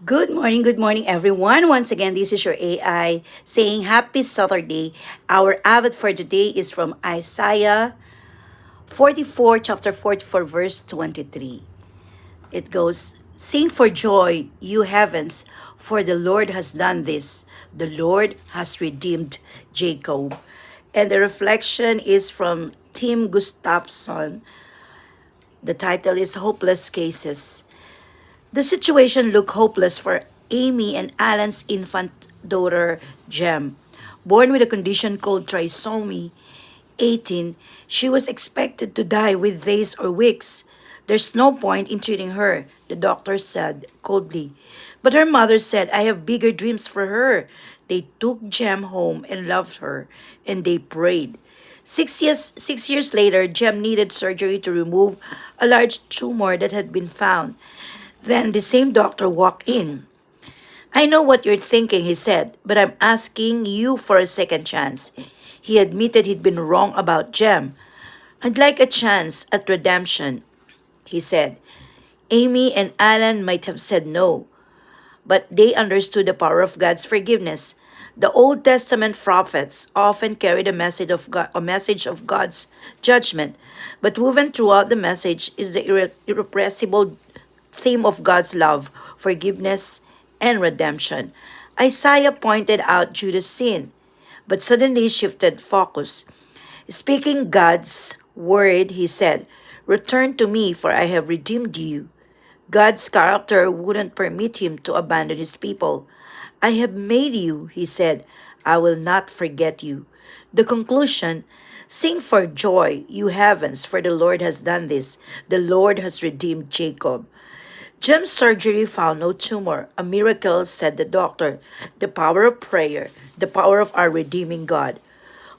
Good morning, everyone. Once again, this is your AI saying happy Saturday. Our avid for today is from Isaiah 44, chapter 44, verse 23. It goes, sing for joy, you heavens, for the Lord has done this. The Lord has redeemed Jacob. And the reflection is from Tim Gustafson. The title is Hopeless Cases. The situation looked hopeless for Amy and Alan's infant daughter, Jem. Born with a condition called trisomy 18, she was expected to die with days or weeks. There's no point in treating her, the doctor said coldly. But her mother said, I have bigger dreams for her. They took Jem home and loved her, and they prayed. 6 years later, Jem needed surgery to remove a large tumor that had been found. Then the same doctor walked in. I know what you're thinking, he said, but I'm asking you for a second chance. He admitted he'd been wrong about Jem. I'd like a chance at redemption, he said. Amy and Alan might have said no, but they understood the power of God's forgiveness. The Old Testament prophets often carried a message of God's judgment, but woven throughout the message is the irrepressible theme of God's love, forgiveness, and redemption. Isaiah pointed out Judah's sin, but suddenly shifted focus. Speaking God's word, he said, return to me, for I have redeemed you. God's character wouldn't permit him to abandon his people. I have made you, he said. I will not forget you. The conclusion, sing for joy, you heavens, for the Lord has done this. The Lord has redeemed Jacob. Jim's surgery found no tumor. A miracle, said the doctor. The power of prayer, the power of our redeeming God.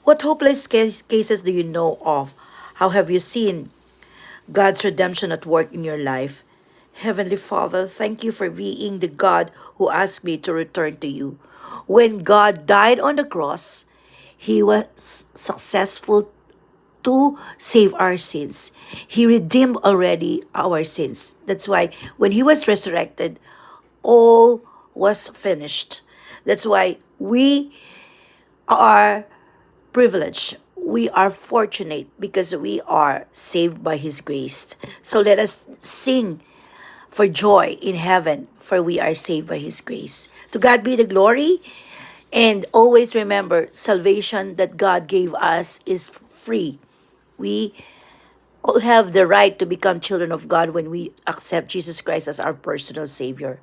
What hopeless cases do you know of? How have you seen God's redemption at work in your life? Heavenly Father, thank you for being the God who asked me to return to you. When God died on the cross, he was successful to save our sins. He redeemed already our sins. That's why when he was resurrected, all was finished. That's why we are privileged. We are fortunate because we are saved by his grace. So let us sing for joy in heaven, for we are saved by his grace. To God be the glory. And always remember, salvation that God gave us is free. We all have the right to become children of God when we accept Jesus Christ as our personal Savior.